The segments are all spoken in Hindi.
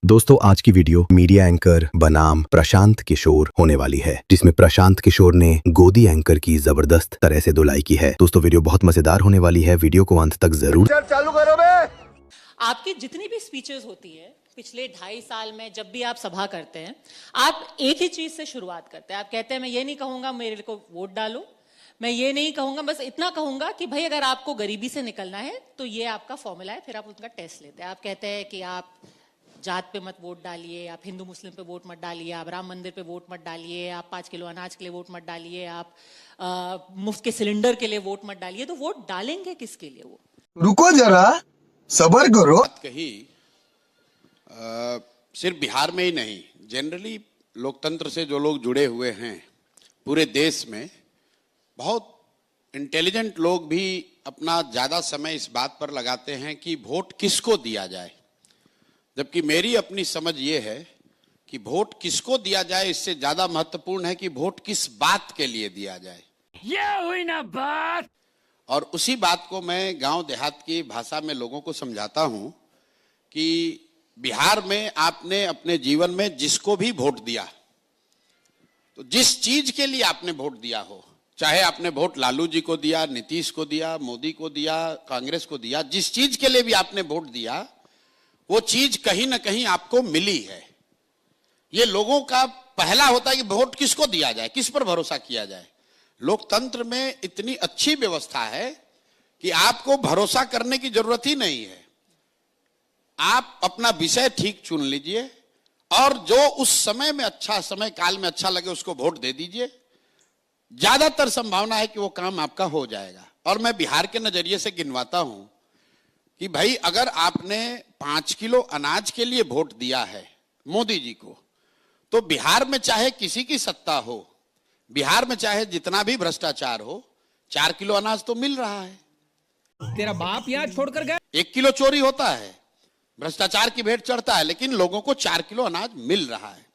दोस्तों आज की वीडियो मीडिया एंकर बनाम प्रशांत किशोर होने वाली है, जिसमें प्रशांत किशोर ने गोदी एंकर की जबरदस्त तरह से धुलाई की है। दोस्तों वीडियो बहुत मजेदार होने वाली है, वीडियो को अंत तक जरूर चालू करो बे। आपकी जितनी भी स्पीचेस होती है पिछले 2.5 साल में, जब भी आप सभा करते हैं, आप एक ही चीज से शुरुआत करते हैं। आप कहते हैं मैं ये नहीं कहूंगा मेरे को वोट डालो, मैं ये नहीं कहूंगा, बस इतना कहूंगा कि भाई अगर आपको गरीबी से निकलना है तो ये आपका फॉर्मूला है। फिर आप उनका टेस्ट लेते हैं। आप कहते हैं कि आप जात पे मत वोट डालिए, आप हिंदू मुस्लिम पे वोट मत डालिए, आप राम मंदिर पे वोट मत डालिए, आप 5 किलो अनाज के लिए वोट मत डालिए, आप मुफ्त के सिलेंडर के लिए वोट मत डालिए। तो वोट डालेंगे किसके लिए? वो रुको जरा, सबर करो। बात कही सिर्फ बिहार में ही नहीं, जनरली लोकतंत्र से जो लोग जुड़े हुए हैं पूरे देश में, बहुत इंटेलिजेंट लोग भी अपना ज्यादा समय इस बात पर लगाते हैं कि वोट किसको दिया जाए, जबकि मेरी अपनी समझ ये है कि वोट किसको दिया जाए इससे ज्यादा महत्वपूर्ण है कि वोट किस बात के लिए दिया जाए। ये हुई ना बात। और उसी बात को मैं गांव देहात की भाषा में लोगों को समझाता हूं कि बिहार में आपने अपने जीवन में जिसको भी वोट दिया, तो जिस चीज के लिए आपने वोट दिया हो, चाहे आपने वोट लालू जी को दिया, नीतीश को दिया, मोदी को दिया, कांग्रेस को दिया, जिस चीज के लिए भी आपने वोट दिया वो चीज कहीं ना कहीं आपको मिली है। ये लोगों का पहला होता है कि वोट किसको दिया जाए, किस पर भरोसा किया जाए। लोकतंत्र में इतनी अच्छी व्यवस्था है कि आपको भरोसा करने की जरूरत ही नहीं है। आप अपना विषय ठीक चुन लीजिए और जो उस समय में अच्छा, समय काल में अच्छा लगे उसको वोट दे दीजिए। ज्यादातर संभावना है कि वो काम आपका हो जाएगा। और मैं बिहार के नजरिए से गिनवाता हूं कि भाई अगर आपने 5 किलो अनाज के लिए वोट दिया है मोदी जी को, तो बिहार में चाहे किसी की सत्ता हो, बिहार में चाहे जितना भी भ्रष्टाचार हो, 4 किलो अनाज तो मिल रहा है। तेरा बाप यहाँ छोड़कर गया। 1 किलो चोरी होता है, भ्रष्टाचार की भेंट चढ़ता है, लेकिन लोगों को 4 किलो अनाज मिल रहा है।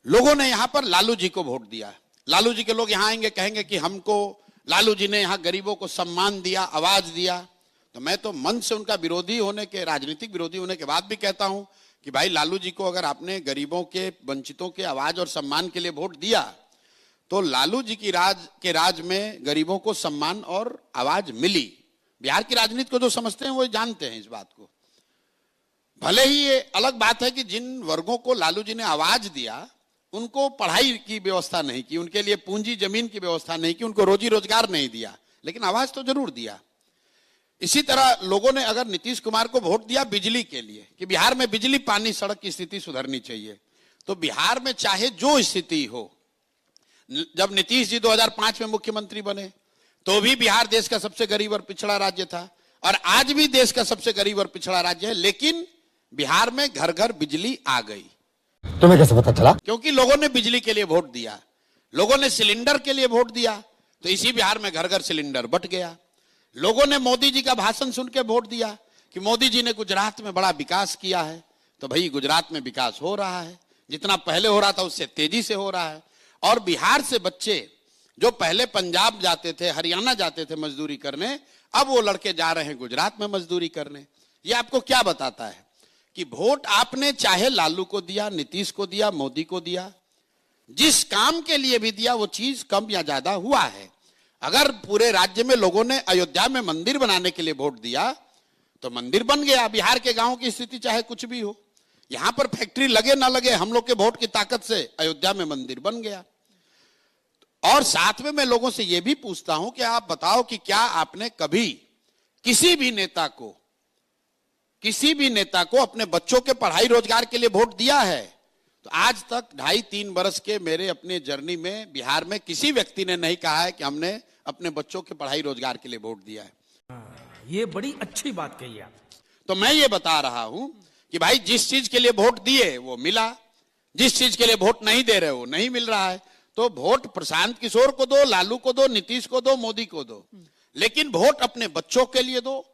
लोगों ने यहां पर लालू जी को वोट दिया। लालू जी के लोग यहां आएंगे, कहेंगे कि हमको लालू जी ने यहां गरीबों को सम्मान दिया, आवाज दिया। तो मैं तो मन से उनका विरोधी होने के, राजनीतिक विरोधी होने के बाद भी कहता हूं कि भाई लालू जी को अगर आपने गरीबों के, वंचितों के आवाज और सम्मान के लिए वोट दिया, तो लालू जी की राज में गरीबों को सम्मान और आवाज मिली। बिहार की राजनीति को जो समझते हैं वो जानते हैं इस बात को। भले ही ये अलग बात है कि जिन वर्गों को लालू जी ने आवाज दिया उनको पढ़ाई की व्यवस्था नहीं की, उनके लिए पूंजी जमीन की व्यवस्था नहीं की, उनको रोजी रोजगार नहीं दिया, लेकिन आवाज तो जरूर दिया। इसी तरह लोगों ने अगर नीतीश कुमार को वोट दिया बिजली के लिए कि बिहार में बिजली, पानी, सड़क की स्थिति सुधरनी चाहिए, तो बिहार में चाहे जो स्थिति हो, जब नीतीश जी 2005 में मुख्यमंत्री बने तो भी बिहार देश का सबसे गरीब और पिछड़ा राज्य था, और आज भी देश का सबसे गरीब और पिछड़ा राज्य है, लेकिन बिहार में घर घर बिजली आ गई। तुम्हें कैसे पता चला? क्योंकि लोगों ने बिजली के लिए वोट दिया, लोगों ने सिलेंडर के लिए वोट दिया, तो इसी बिहार में घर घर सिलेंडर बंट गया। लोगों ने मोदी जी का भाषण सुन के वोट दिया कि मोदी जी ने गुजरात में बड़ा विकास किया है, तो भाई गुजरात में विकास हो रहा है, जितना पहले हो रहा था उससे तेजी से हो रहा है। और बिहार से बच्चे जो पहले पंजाब जाते थे, हरियाणा जाते थे मजदूरी करने, अब वो लड़के जा रहे हैं गुजरात में मजदूरी करने। ये आपको क्या बताता है कि वोट आपने चाहे लालू को दिया, नीतीश को दिया, मोदी को दिया, जिस काम के लिए भी दिया वो चीज कम या ज्यादा हुआ है। अगर पूरे राज्य में लोगों ने अयोध्या में मंदिर बनाने के लिए वोट दिया तो मंदिर बन गया। बिहार के गांव की स्थिति चाहे कुछ भी हो, यहां पर फैक्ट्री लगे ना लगे, हम लोग के वोट की ताकत से अयोध्या में मंदिर बन गया। और साथ में मैं लोगों से यह भी पूछता हूं कि आप बताओ कि क्या आपने कभी किसी भी नेता को अपने बच्चों के पढ़ाई रोजगार के लिए वोट दिया है? तो आज तक 2.5-3 बरस के मेरे अपने जर्नी में बिहार में किसी व्यक्ति ने नहीं कहा है कि हमने अपने बच्चों के पढ़ाई रोजगार के लिए वोट दिया है। ये बड़ी अच्छी बात कही आप। तो मैं ये बता रहा हूं कि भाई जिस चीज के लिए वोट दिए वो मिला, जिस चीज के लिए वोट नहीं दे रहे वो नहीं मिल रहा है। तो वोट प्रशांत किशोर को दो, लालू को दो, नीतीश को दो, मोदी को दो, लेकिन वोट अपने बच्चों के लिए दो,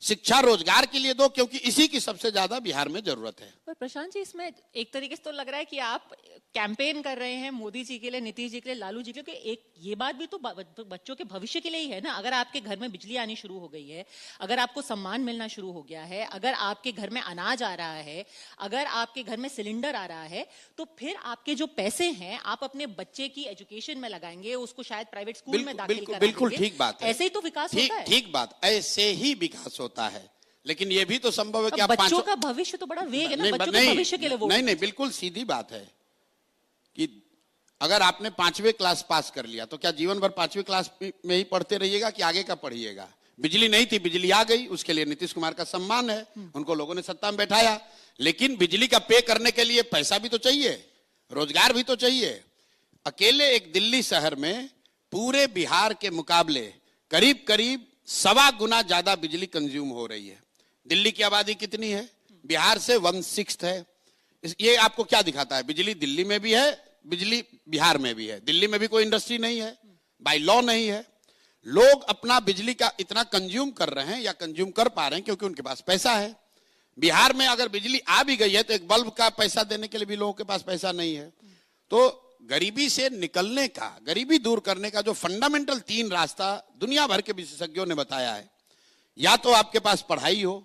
शिक्षा रोजगार के लिए दो, क्योंकि इसी की सबसे ज्यादा बिहार में जरूरत है। पर प्रशांत जी, इसमें एक तरीके से तो लग रहा है कि आप कैंपेन कर रहे हैं मोदी जी के लिए, नीतीश जी के लिए, लालू जी के लिए। एक ये बात भी तो बच्चों के भविष्य के लिए ही है ना। अगर आपके घर में बिजली आनी शुरू हो गई है, अगर आपको सम्मान मिलना शुरू हो गया है, अगर आपके घर में अनाज आ रहा है, अगर आपके घर में सिलेंडर आ रहा है, तो फिर आपके जो पैसे हैं आप अपने बच्चे की एजुकेशन में लगाएंगे, उसको शायद प्राइवेट स्कूल में दाखिल करा बिल्कुल देंगे। ठीक बात है। ऐसे ही तो विकास होता है। ठीक बात, ऐसे ही विकास होता है। लेकिन ये भी तो संभव है कि अब आप बच्चों का भविष्य तो बड़ा वेग है ना, बच्चों के भविष्य के लिए वोट। नहीं, बिल्कुल सीधी बात है कि अगर आपने 5वीं क्लास पास कर लिया तो क्या जीवन भर 5वीं क्लास में ही पढ़ते रहिएगा कि आगे का पढ़िएगा? बिजली नहीं थी, बिजली आ गई, उसके लिए नीतीश कुमार का सम्मान है, उनको लोगों ने सत्ता में बैठाया। लेकिन बिजली का पे करने के लिए पैसा भी तो चाहिए, रोजगार भी तो चाहिए। अकेले एक दिल्ली शहर में पूरे बिहार के मुकाबले करीब करीब 1.25 गुना ज्यादा बिजली कंज्यूम हो रही है। दिल्ली की आबादी कितनी है? बिहार से 1/6 है। ये आपको क्या दिखाता है? बिजली दिल्ली में भी है, बिजली बिहार में भी है। दिल्ली में भी कोई इंडस्ट्री नहीं है, बाय लॉ नहीं है। लोग अपना बिजली का इतना कंज्यूम कर रहे हैं या कंज्यूम कर पा रहे हैं क्योंकि उनके पास पैसा है। बिहार में अगर बिजली आ भी गई है तो एक बल्ब का पैसा देने के लिए भी लोगों के पास पैसा नहीं है। तो गरीबी से निकलने का, गरीबी दूर करने का जो फंडामेंटल 3 रास्ता दुनिया भर के विशेषज्ञों ने बताया है, या तो आपके पास पढ़ाई हो,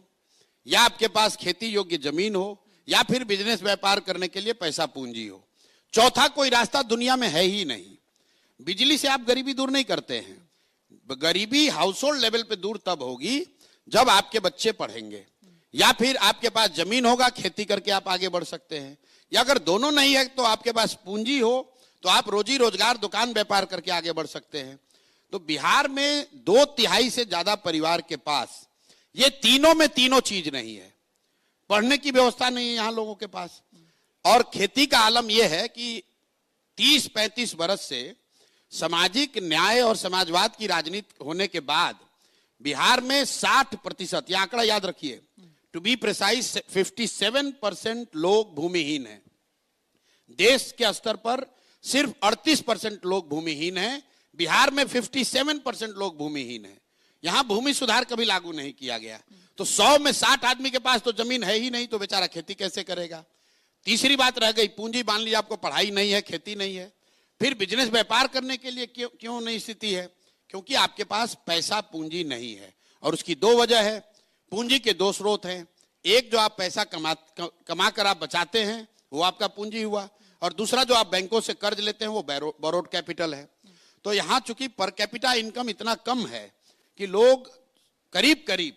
या आपके पास खेती योग्य जमीन हो, या फिर बिजनेस व्यापार करने के लिए पैसा पूंजी हो। चौथा कोई रास्ता दुनिया में है ही नहीं। बिजली से आप गरीबी दूर नहीं करते हैं। गरीबी हाउस होल्ड लेवल पे दूर तब होगी जब आपके बच्चे पढ़ेंगे, या फिर आपके पास जमीन होगा, खेती करके आप आगे बढ़ सकते हैं, या अगर दोनों नहीं है तो आपके पास पूंजी हो तो आप रोजी रोजगार दुकान व्यापार करके आगे बढ़ सकते हैं। तो बिहार में 2/3 से ज्यादा परिवार के पास ये तीनों में तीनों चीज नहीं है। पढ़ने की व्यवस्था नहीं है यहां लोगों के पास, और खेती का आलम यह है कि 30-35 बरस से सामाजिक न्याय और समाजवाद की राजनीति होने के बाद बिहार में 60%, यह आंकड़ा याद रखिए, टू बी प्रिसाइज 57% लोग भूमिहीन हैं। देश के स्तर पर सिर्फ 38% लोग भूमिहीन हैं। बिहार में 57% लोग भूमिहीन हैं। यहां भूमि सुधार कभी लागू नहीं किया गया। तो 100 में 60 आदमी के पास तो जमीन है ही नहीं, तो बेचारा खेती कैसे करेगा? तीसरी बात रह गई पूंजी। मान लीजिए आपको पढ़ाई नहीं है, खेती नहीं है, फिर बिजनेस व्यापार करने के लिए क्यों नहीं स्थिति है? क्योंकि आपके पास पैसा पूंजी नहीं है। और उसकी 2 वजह है। पूंजी के 2 स्रोत हैं। एक, जो आप पैसा कमा कर आप बचाते हैं, वो आपका पूंजी हुआ, और दूसरा जो आप बैंकों से कर्ज लेते हैं वो बोरोड कैपिटल है। तो यहां चूंकि पर कैपिटा इनकम इतना कम है कि लोग करीब करीब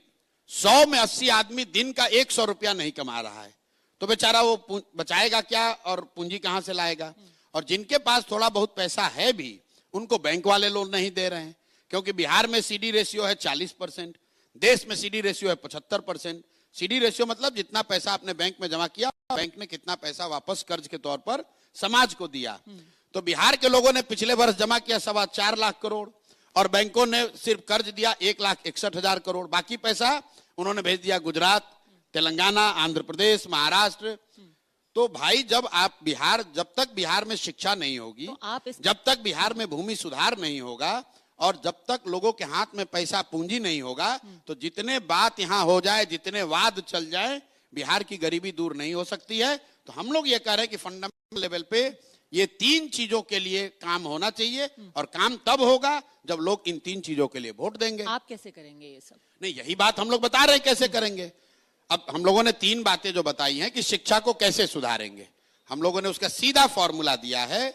100 में 80 आदमी दिन का 100 रुपया नहीं कमा रहा है, तो बेचारा वो बचाएगा क्या और पूंजी कहां से लाएगा? और जिनके पास थोड़ा बहुत पैसा है भी, उनको बैंक वाले लोन नहीं दे रहे हैं, क्योंकि बिहार में सीडी रेशियो है 40%, देश में सीडी रेशियो है 75%। सीडी रेशियो मतलब जितना पैसा आपने बैंक में जमा किया, बैंक ने कितना पैसा वापस कर्ज के तौर पर समाज को दिया। तो बिहार के लोगों ने पिछले वर्ष जमा किया 4.25 लाख करोड़, और बैंकों ने सिर्फ कर्ज दिया 1,61,000 करोड़। बाकी पैसा उन्होंने भेज दिया गुजरात, तेलंगाना, आंध्र प्रदेश, महाराष्ट्र। तो भाई, जब तक बिहार में शिक्षा नहीं होगी, तो जब तक बिहार में भूमि सुधार नहीं होगा, और जब तक लोगों के हाथ में पैसा पूंजी नहीं होगा, तो जितने बात यहां हो जाए, जितने वाद चल जाए, बिहार की गरीबी दूर नहीं हो सकती है। तो हम लोग ये कह रहे हैं कि फंडामेंटल लेवल पे ये 3 चीजों के लिए काम होना चाहिए, और काम तब होगा जब लोग इन 3 चीजों के लिए वोट देंगे। आप कैसे करेंगे ये सब? नहीं, यही बात हम लोग बता रहे हैं कैसे करेंगे। अब हम लोगों ने 3 बातें जो बताई हैं कि शिक्षा को कैसे सुधारेंगे, हम लोगों ने उसका सीधा फॉर्मूला दिया है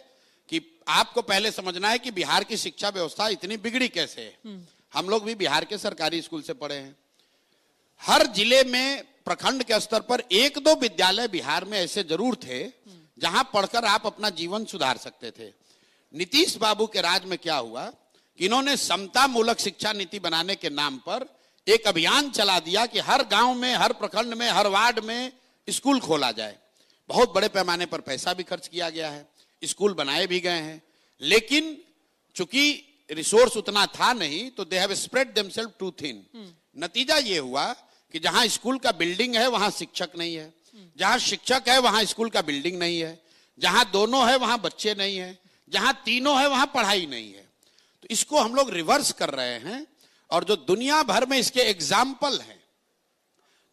कि आपको पहले समझना है कि बिहार की शिक्षा व्यवस्था इतनी बिगड़ी कैसे है। हम लोग भी बिहार के सरकारी स्कूल से पढ़े हैं। हर जिले में प्रखंड के स्तर पर 1-2 विद्यालय बिहार में ऐसे जरूर थे जहां पढ़कर आप अपना जीवन सुधार सकते थे। नीतीश बाबू के राज में क्या हुआ कि इन्होंने समता मूलक शिक्षा नीति बनाने के नाम पर एक अभियान चला दिया कि हर गांव में, हर प्रखंड में, हर वार्ड में स्कूल खोला जाए। बहुत बड़े पैमाने पर पैसा भी खर्च किया गया है, स्कूल बनाए भी गए हैं, लेकिन चूंकि रिसोर्स उतना था नहीं, तो they have spread themselves too thin. नतीजा ये हुआ कि जहां स्कूल का बिल्डिंग है वहां शिक्षक नहीं है, जहां शिक्षक है वहां स्कूल का बिल्डिंग नहीं है, जहां दोनों है वहां बच्चे नहीं है, जहां तीनों है वहां पढ़ाई नहीं है। तो इसको हम लोग रिवर्स कर रहे हैं, और जो दुनिया भर में इसके एग्जाम्पल हैं,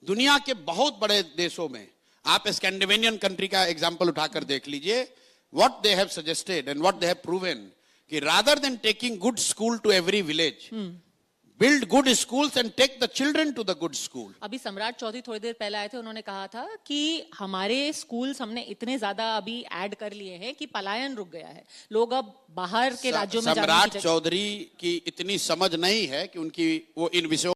दुनिया के बहुत बड़े देशों में आप स्कैंडिनेवियन कंट्री का एग्जांपल उठाकर देख लीजिए, what they have suggested and what they have proven कि rather than taking good school to every village, build good schools and take the children to the good school. अभी सम्राट चौधरी थोड़ी देर पहले आए थे, उन्होंने कहा था कि हमारे स्कूल्स हमने इतने ज्यादा अभी ऐड कर लिए हैं कि पलायन रुक गया है, लोग अब बाहर के राज्यों में जाने की सम्राट जगह- चौधरी की इतनी समझ नहीं है कि उनकी वो इन विषयों